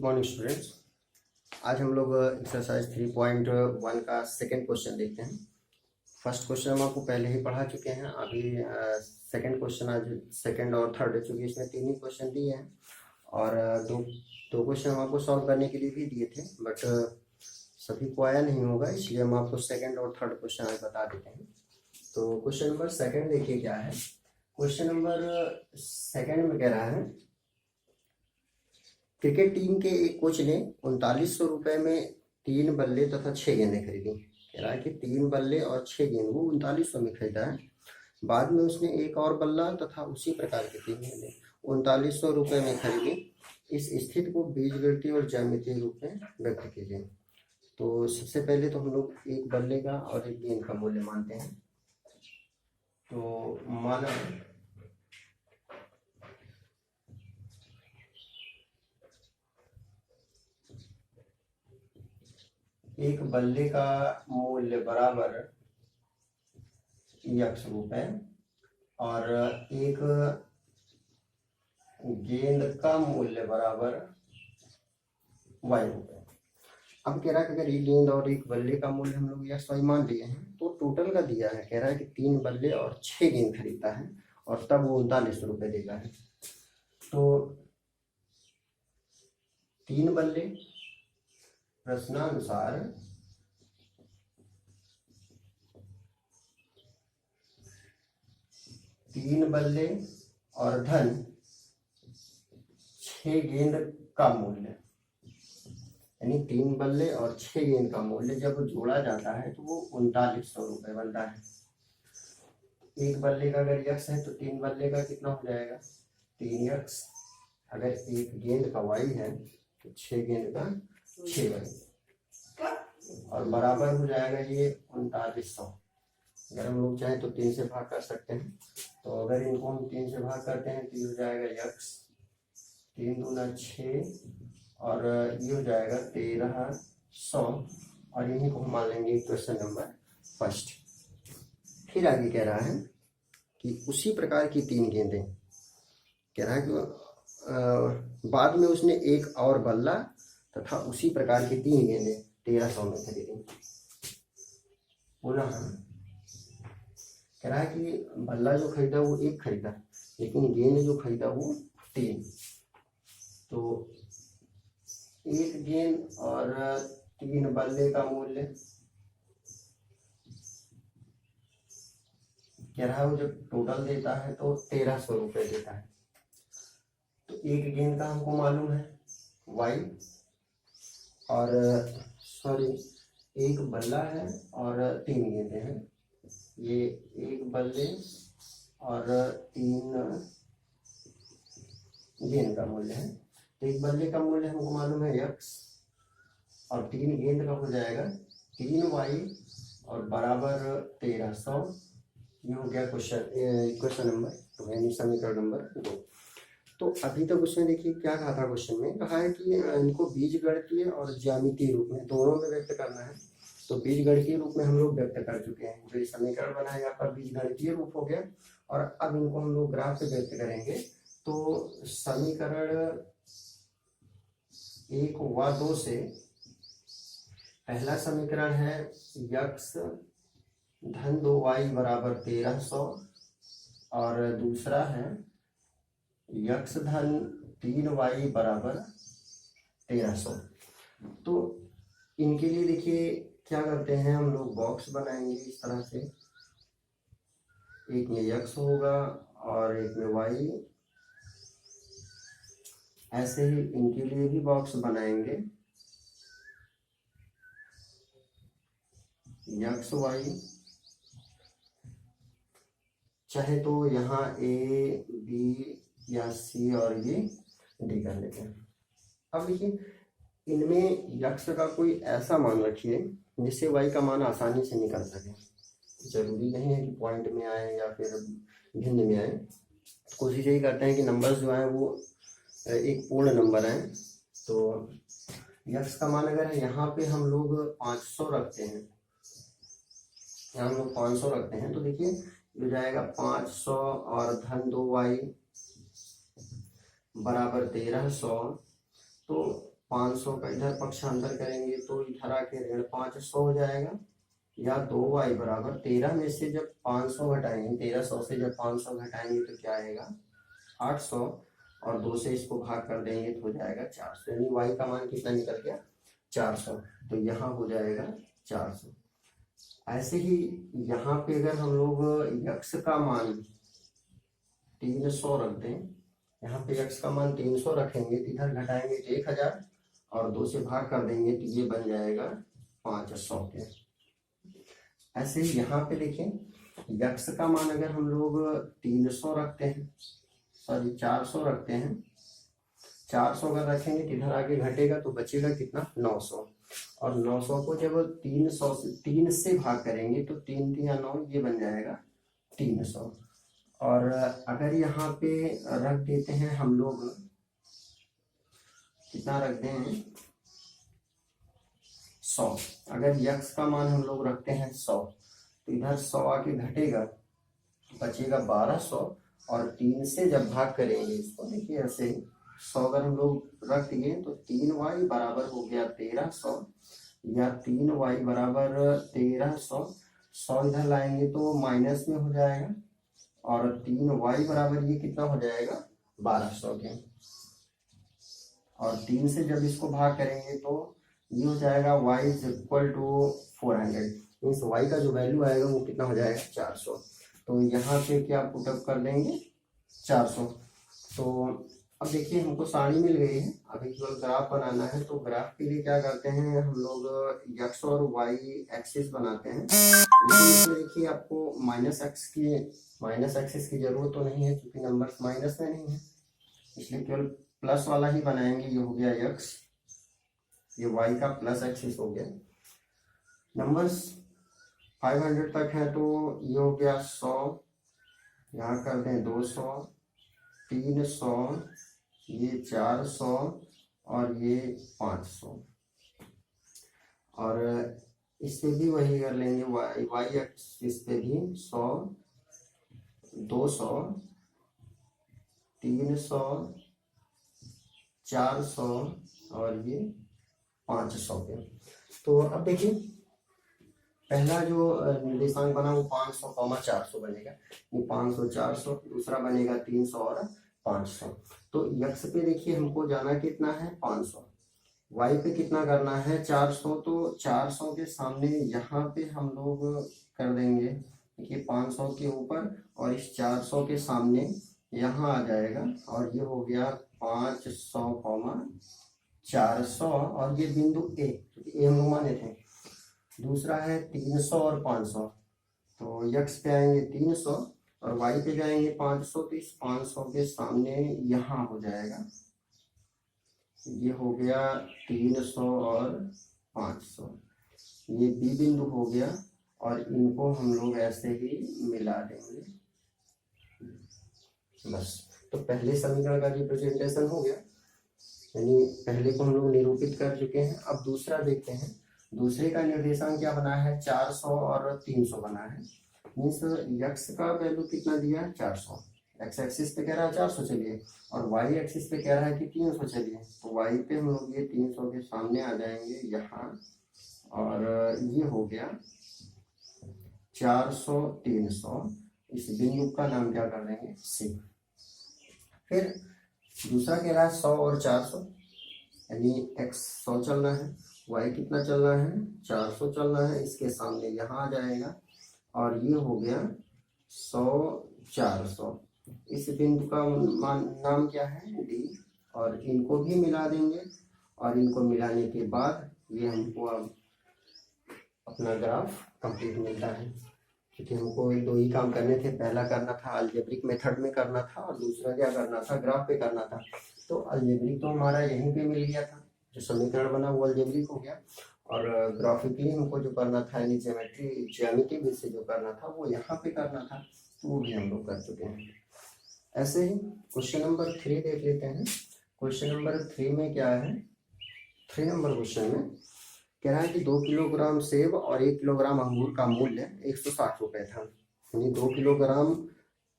Morning students. आज हम लोग एक्सरसाइज 3.1 का सेकंड क्वेश्चन देखते हैं। फर्स्ट क्वेश्चन हम आपको पहले ही पढ़ा चुके हैं। अभी सेकंड क्वेश्चन आज सेकंड और थर्ड, चूँकि इसमें 3 ही क्वेश्चन दिए हैं और दो क्वेश्चन हम आपको सॉल्व करने के लिए भी दिए थे, बट सभी को आया नहीं होगा, इसलिए हम आपको सेकेंड और थर्ड क्वेश्चन आज बता देते हैं। तो क्वेश्चन नंबर सेकेंड देखिए क्या है। क्वेश्चन नंबर सेकेंड में कह रहा है, क्रिकेट टीम के एक कोच ने 3900 रुपए में 3 बल्ले तथा 6 गेंदें खरीदी। कह रहा है कि 3 बल्ले और 6 गेंद वो 3900 में खरीदा है। बाद में उसने एक और बल्ला तथा उसी प्रकार की 3 गेंदें 3900 रुपए में खरीदी। इस स्थिति को बीजगणितीय और ज्यामितीय रूप में व्यक्त कीजिए। तो सबसे पहले तो हम लोग एक बल्ले का और एक गेंद का मूल्य मानते हैं। तो माना एक बल्ले का मूल्य बराबर x रुपए और एक गेंद का मूल्य बराबर y रुपए। अब कह रहा है कि अगर एक गेंद और एक बल्ले का मूल्य हम लोग x y मान लिए हैं तो टोटल का दिया है। कह रहा है कि 3 बल्ले और 6 गेंद खरीदता है और तब वो 39 रुपए देगा है। तो 3 बल्ले प्रश्नानुसार 3 बल्ले और धन 6 गेंद का मूल्य, यानी 3 बल्ले और 6 गेंद का मूल्य जब जोड़ा जाता है तो वो 3900 रुपए बनता है। एक बल्ले का अगर x है तो 3 बल्ले का कितना हो जाएगा 3x। अगर एक गेंद का y है तो 6 गेंद का 6y और बराबर हो जाएगा ये 3900। अगर हम लोग चाहें तो 3 से भाग कर सकते हैं। तो अगर इनको हम 3 से भाग करते हैं तो ये हो जाएगा x, 3 दूना 6 और ये हो जाएगा 1300 और इन्हीं को हम मान लेंगे क्वेश्चन नंबर फर्स्ट। फिर आगे कह रहा है कि उसी प्रकार की 3 गेंदें, कह रहा है कि बाद में उसने एक और बल्ला तथा उसी प्रकार की 3 गेंदें 1300 में खरीदी। पुनः कह रहा है कि बल्ला जो खरीदा वो एक खरीदा, लेकिन गेंद जो खरीदा वो 3। तो एक गेंद और 3 बल्ले का मूल्य कह रहा है वो जब टोटल देता है तो 1300 रुपए देता है। तो एक गेंद का हमको मालूम है y और एक बल्ला है और 3 गेंदें हैं। ये एक बल्ले और 3 गेंद का मूल्य है। तो एक बल्ले का मूल्य हमको मालूम है x और 3 गेंद का हो जाएगा 3y और बराबर 1300। ये हो गया क्वेश्चन नंबर 2, यानी समीकरण नंबर 2। तो अभी तक उसने देखिए क्या कहा था, क्वेश्चन में कहा है कि इनको बीजगणितीय और ज्यामितीय रूप में दोनों में व्यक्त करना है। तो बीजगणितीय रूप में हम लोग व्यक्त कर चुके हैं। जो समीकरण बना है आपका बीजगणितीय रूप हो गया और अब इनको हम लोग ग्राफ पे व्यक्त करेंगे। तो समीकरण 1 व 2 से पहला समीकरण है x धन 2y बराबर 1300 और दूसरा है x धन 3y बराबर 1300। तो इनके लिए देखिए क्या करते हैं, हम लोग बॉक्स बनाएंगे इस तरह से। एक में x होगा और एक में y। ऐसे ही इनके लिए भी बॉक्स बनाएंगे x y, चाहे तो यहाँ a b या c और ये d कर लेते हैं। अब देखिए इनमें x का कोई ऐसा मान रखिए जिससे y का मान आसानी से निकल सके। जरूरी नहीं है कि पॉइंट में आए या फिर भिन्न में आए। कोशिश यही करते हैं कि नंबर्स जो हैं वो एक पूर्ण नंबर हैं। तो x का मान अगर यहाँ पे हम लोग 500 रखते हैं, यहाँ हम लोग 500 रखते हैं, तो देखिए हो जाएगा 500 और धन 2y बराबर 1300। तो 500 का इधर पक्षांतर करेंगे तो इधर आके ऋण 500 हो जाएगा, या 2y बराबर 13 में से जब 500 घटाएंगे, 1300 से जब 500 घटाएंगे तो क्या आएगा 800, और 2 से इसको भाग कर देंगे तो हो जाएगा 400, यानी y का मान कितना निकल गया 400, तो यहाँ हो जाएगा 400। ऐसे ही यहाँ पे अगर हम लोग x का मान 300 रख दें, यहाँ पे x का मान 300 रखेंगे तो इधर घटाएंगे 1000 और 2 से भाग कर देंगे तो ये बन जाएगा 500 के। ऐसे ही यहाँ पे देखें x का मान अगर हम लोग 300 रखते हैं, सॉरी 400 रखते हैं, 400 अगर रखेंगे तो इधर आगे घटेगा तो बचेगा कितना 900, और 900 को जब 300 से 3 से भाग करेंगे तो 3 3 9 ये बन जाएगा 300। और अगर यहाँ पे रख देते हैं हम लोग, कितना रख दें 100, अगर x का मान हम लोग रखते हैं 100 तो इधर 100 आके घटेगा, बचेगा 1200, और 3 से जब भाग करेंगे इसको, देखिए ऐसे ही 100 अगर हम लोग रख दिए तो 3y बराबर हो गया 1300, या 3y बराबर 1300, 100 इधर लाएंगे तो माइनस में हो जाएगा, और 3y बराबर ये कितना हो जाएगा 1200 के, और 3 से जब इसको भाग करेंगे तो ये हो जाएगा y is equal to 400, means y का जो वैल्यू आएगा वो कितना हो जाएगा 400। तो यहाँ पे क्या पुटअप कर देंगे 400। तो अब देखिए हमको सारणी मिल गई है, अभी केवल ग्राफ बनाना है। तो ग्राफ के लिए क्या करते हैं हम लोग x और y एक्सिस बनाते हैं, लेकिन इसमें देखिए आपको माइनस एक्सिस की जरूरत तो नहीं है क्योंकि नंबर्स माइनस में नहीं है, इसलिए केवल प्लस वाला ही बनाएंगे। ये हो गया x, ये y का प्लस एक्सिस हो गया। नंबर्स 500 तक है तो ये हो गया 100, यहाँ कर दें 200, 300, ये 400 और ये 500, और इस पे भी वही कर लेंगे, y एक्सिस पे भी 100, 200, 300, 400 और ये 500 पे। तो अब देखिए पहला जो निर्देशांक बना वो 500, 400 बनेगा, ये 500 400, दूसरा बनेगा 300 और 500। तो x पे देखिए हमको जाना कितना है 500, y पे कितना करना है 400, तो 400 के सामने यहाँ पे हम लोग कर देंगे, देखिए 500 के ऊपर और इस 400 के सामने यहाँ आ जाएगा, और ये हो गया 500, 400, और ये बिंदु a, क्योंकि हम लोग माने थे। दूसरा है 300 और 500, तो x पे आएंगे 300 और y पे जाएंगे 500, तो इस 500 के सामने यहाँ हो जाएगा, ये हो गया 300 और 500, ये b बिंदु हो गया, और इनको हम लोग ऐसे ही मिला देंगे बस। तो पहले समीकरण का रिप्रेजेंटेशन हो गया, यानी पहले को हम लोग निरूपित कर चुके हैं। अब दूसरा देखते हैं, दूसरे का निर्देशांक क्या बना है 400 और 300 बना है, मीन्स x का वैल्यू कितना दिया 400, x एक्सिस पे कह रहा है 400 चलिए, और y एक्सिस पे कह रहा है कि 300 चलिए, तो y पे हम लोग ये 300 के सामने आ जाएंगे यहाँ, और ये हो गया 400 300, इस बिंदु का नाम क्या कर देंगे C। फिर दूसरा कह रहा है 100 और 400, यानी x 100 चलना है, y कितना चलना है 400 चलना है, इसके सामने यहाँ आ जाएगा, और ये हो गया 100 400, इस बिंदु का नाम क्या है D, और इनको भी मिला देंगे, और इनको मिलाने के बाद ये हमको अब अपना ग्राफ कंप्लीट मिलता है, क्योंकि हमको दो ही काम करने थे, पहला करना था अलजेब्रिक मेथड में करना था, और दूसरा क्या करना था ग्राफ पे करना था। तो अलजेब्रिक तो हमारा यहीं पे मिल गया था, जो समीकरण बना वो अलजेब्रिक हो गया, और ग्राफिकली हमको जो करना था यानी ज्यामिति बेस से जो करना था वो यहाँ पे करना था, तो वो भी हम लोग कर चुके हैं। ऐसे ही क्वेश्चन नंबर 3 देख लेते हैं। क्वेश्चन नंबर 3 में क्या है, 3 नंबर क्वेश्चन में कह रहा है कि 2 किलोग्राम सेब और 1 किलोग्राम अंगूर का मूल्य 160 रुपए था, यानी 2 किलोग्राम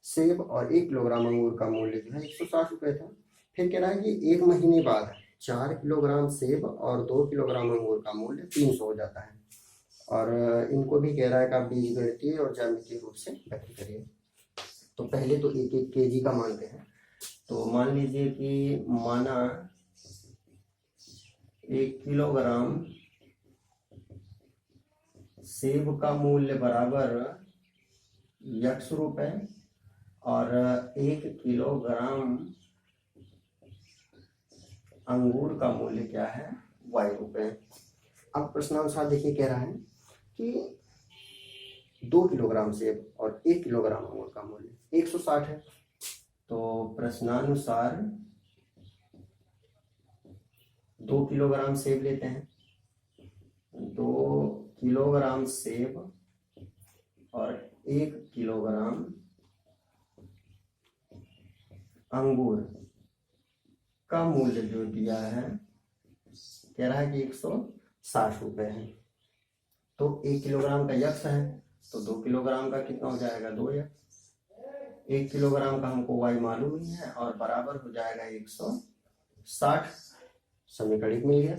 सेब और 1 किलोग्राम अंगूर का मूल्य जो है 160 रुपए था। फिर कह रहा है कि 1 महीने बाद 4 किलोग्राम सेब और 2 किलोग्राम अंगूर का मूल्य 300 हो जाता है। और इनको भी कह रहा है कि आप बीजगणितीय और ज्यामितीय रूप से व्यक्त करिए। तो पहले तो एक एक केजी का मानते हैं। तो मान लीजिए कि माना 1 किलोग्राम सेब का मूल्य बराबर x रुपए और 1 किलोग्राम अंगूर का मूल्य क्या है, y रुपए। अब प्रश्नानुसार देखिए कह रहा है कि 2 किलोग्राम सेब और 1 किलोग्राम अंगूर का मूल्य 160 है। तो प्रश्नानुसार 2 किलोग्राम सेब लेते हैं, 2 किलोग्राम सेब और 1 किलोग्राम अंगूर का मूल्य जो दिया है कह रहा है कि 160 रुपए है। तो 1 किलोग्राम का यक्स है, तो 2 किलोग्राम का कितना हो जाएगा, 2 यक्स। 1 किलोग्राम का हमको y मालूम ही है और बराबर हो जाएगा 160। समीकरण मिल गया।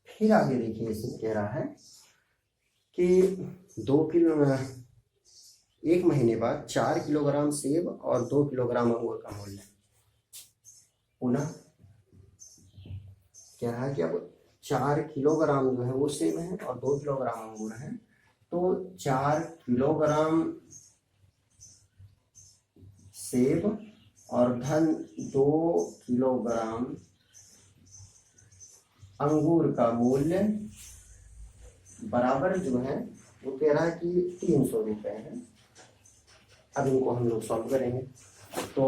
फिर आगे देखिए इसमें कह रहा है कि 1 महीने बाद 4 किलोग्राम सेब और 2 किलोग्राम अंगूर का मूल्य। पुनः कह रहा है कि अब 4 किलोग्राम जो है वो सेब है और 2 किलोग्राम अंगूर है। तो 4 किलोग्राम सेब और धन 2 किलोग्राम अंगूर का मूल्य बराबर जो है वो कह रहा है कि 300 रुपए है। अब इनको हम लोग सॉल्व करेंगे। तो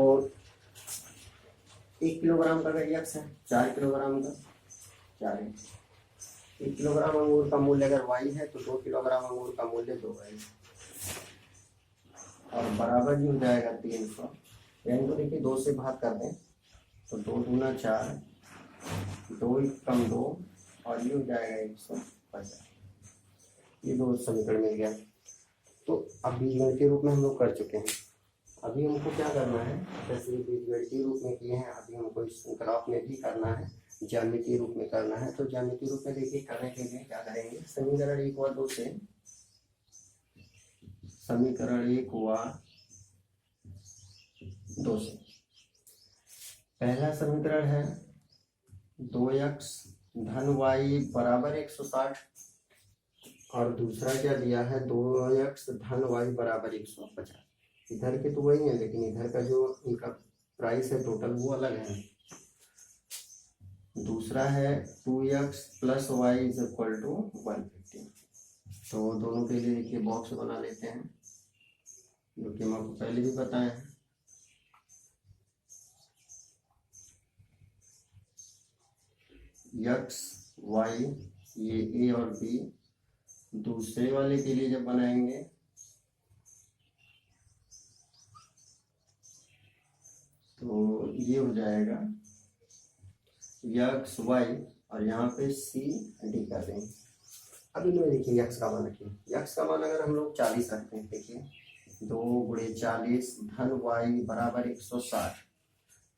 1 किलोग्राम का अगर यक्स है, 4 किलोग्राम का 4 है। 1 किलोग्राम अंगूर का मूल्य अगर y है तो 2 किलोग्राम अंगूर का मूल्य 2 है और बराबर ही हो जाएगा 300। यानी तो देखिए 2 से भाग कर दें तो 2 दूना 4, 2 कम 2 और ये हो जाएगा 150। ये 2 समीकरण मिल गया। तो अब बीजगणितीय रूप में हम लोग कर चुके हैं। अभी हमको क्या करना है, जैसे बीजगणितीय रूप में किए हैं, अभी हमको इस ग्राफ में भी करना है, ज्यामितीय रूप में करना है। तो ज्यामितीय रूप में देखिए करने के लिए क्या करेंगे, समीकरण 1 व 2 से, समीकरण 1 व 2 से पहला समीकरण है 2x धन y बराबर 160 और दूसरा क्या दिया है 2x धन y बराबर 150। इधर के तो वही है लेकिन इधर का जो इनका प्राइस है टोटल वो अलग है। दूसरा है 2x plus y is equal to 150। तो दोनों के लिए देखिए बॉक्स बना लेते हैं जो कि हम आपको पहले भी बताए हैं। x y ये a और b, दूसरे वाले के लिए जब बनाएंगे तो ये हो जाएगा x y और यहाँ पे c d कर देंगे। अब इनमें देखिए x का मान रखिए, x का मान अगर हम लोग 40 रखते हैं, देखिए 2 गुणे 40 धन y बराबर 160,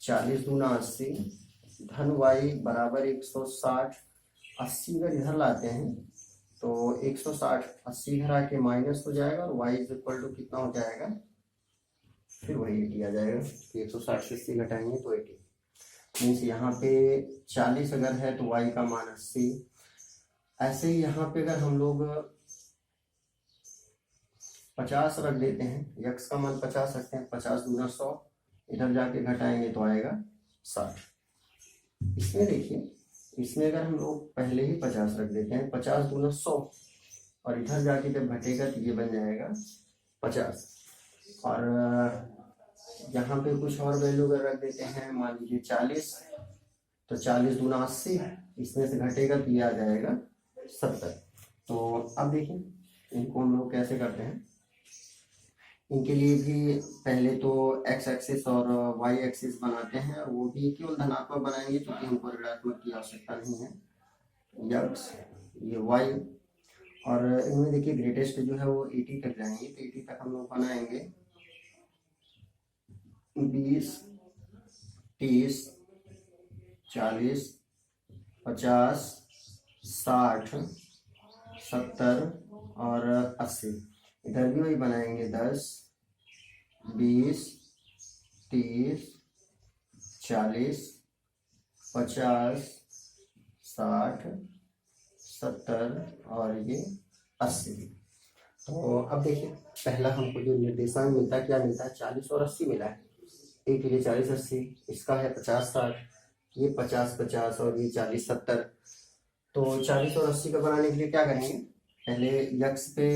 40 दूना 80 धन y बराबर 160। 80 अगर इधर लाते हैं तो 160 80 इधर आके माइनस हो जाएगा और y इज इक्वल टू कितना हो जाएगा, फिर वही 80 आ जाएगा। 160 से 80 घटाएंगे तो 80 मीन्स यहाँ पे 40 अगर है तो y का मान 80। ऐसे ही यहाँ पे अगर हम लोग 50 रख देते हैं, x का मान 50 रखते हैं, 50 दूना 100, इधर जाके घटाएंगे तो आएगा 60। इसमें देखिए इसमें अगर हम लोग पहले ही 50 रख देते हैं, 50 दूना 100 और इधर जाके जब घटेगा तो ये बन जाएगा 50। और यहाँ पे कुछ और वैल्यू अगर रख देते हैं, मान लीजिए 40, तो 40 दूना 80, इसमें से घटेगा तो ये आ जाएगा 70। तो अब देखिए इनको हम लोग कैसे करते हैं। इनके लिए भी पहले तो x एक्सिस और y एक्सिस बनाते हैं और वो भी केवल धनात्मक बनाएंगे क्योंकि हमको ऋणात्मक की आवश्यकता नहीं है। x ये y और इनमें देखिए ग्रेटेस्ट जो है वो 80 तक जाएंगे, तो 80 तक हम लोग बनाएंगे 20 30 40 50, 60, 70 और 80। इधर भी वही बनाएंगे 10, 20, 30, 40, 50, 60, 70 और ये 80। तो अब देखिए पहला हमको जो निर्देशांक मिलता है क्या मिलता है, 40 और 80 मिला है। एक के लिए 40, 80, इसका है 50, 60, ये 50, 50 और ये 40, 70। तो 40 और 80 का बनाने के लिए क्या करेंगे, पहले x पे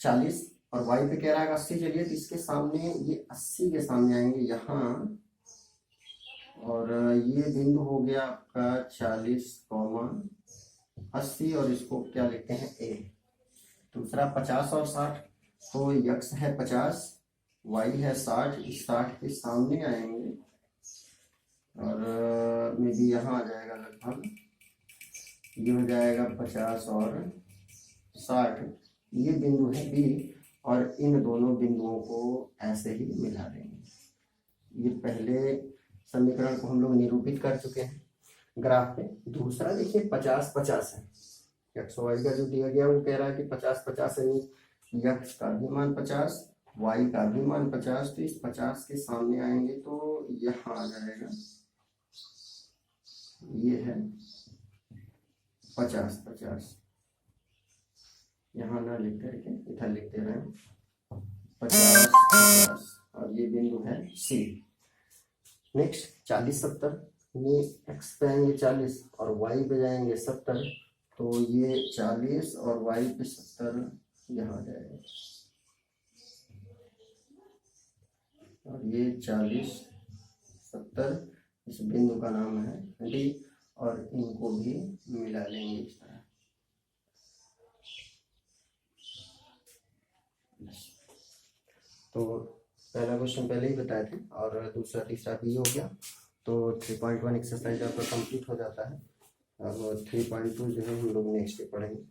40 और y पे कह रहा है 80, चलिए तो इसके सामने ये 80 के सामने आएंगे यहाँ, और ये बिंदु हो गया आपका 40, 80 और इसको क्या लिखते हैं a। दूसरा 50 और 60, तो x है 50, y है 60, इस 60 के सामने आएंगे और मे भी यहाँ आ जाएगा लगभग, ये हो जाएगा 50 और 60, ये बिंदु है B और इन दोनों बिंदुओं को ऐसे ही मिला देंगे। ये पहले समीकरण को हम लोग निरूपित कर चुके हैं ग्राफ पे। दूसरा देखिए 50, 50 है, एक्स वाई का जो दिया गया वो कह रहा है कि 50, 50 है, एक्स का भी मान 50, वाई का भी मान 50, तो इस 50 के सामने आएंगे तो यहाँ आ जाएगा, ये है 50, 50, यहाँ ना लिख करके इधर लिख दे रहे हैं 50, 50 और ये बिंदु है सी। नेक्स्ट 40, 70, ये एक्स पे आएंगे 40 और वाई पे जाएंगे 70, तो ये 40 और वाई पे 70 यहाँ आ जाएगा, और ये 40, 70, इस बिंदु का नाम है डी और इनको भी मिला लेंगे इस तरह। तो पहला क्वेश्चन पहले ही बताए थे और दूसरा तीसरा भी हो गया, तो 3.1 एक्सरसाइज आपका कंप्लीट हो जाता है। अब 3.2 जो है हम लोग नेक्स्ट डे पढ़ेंगे।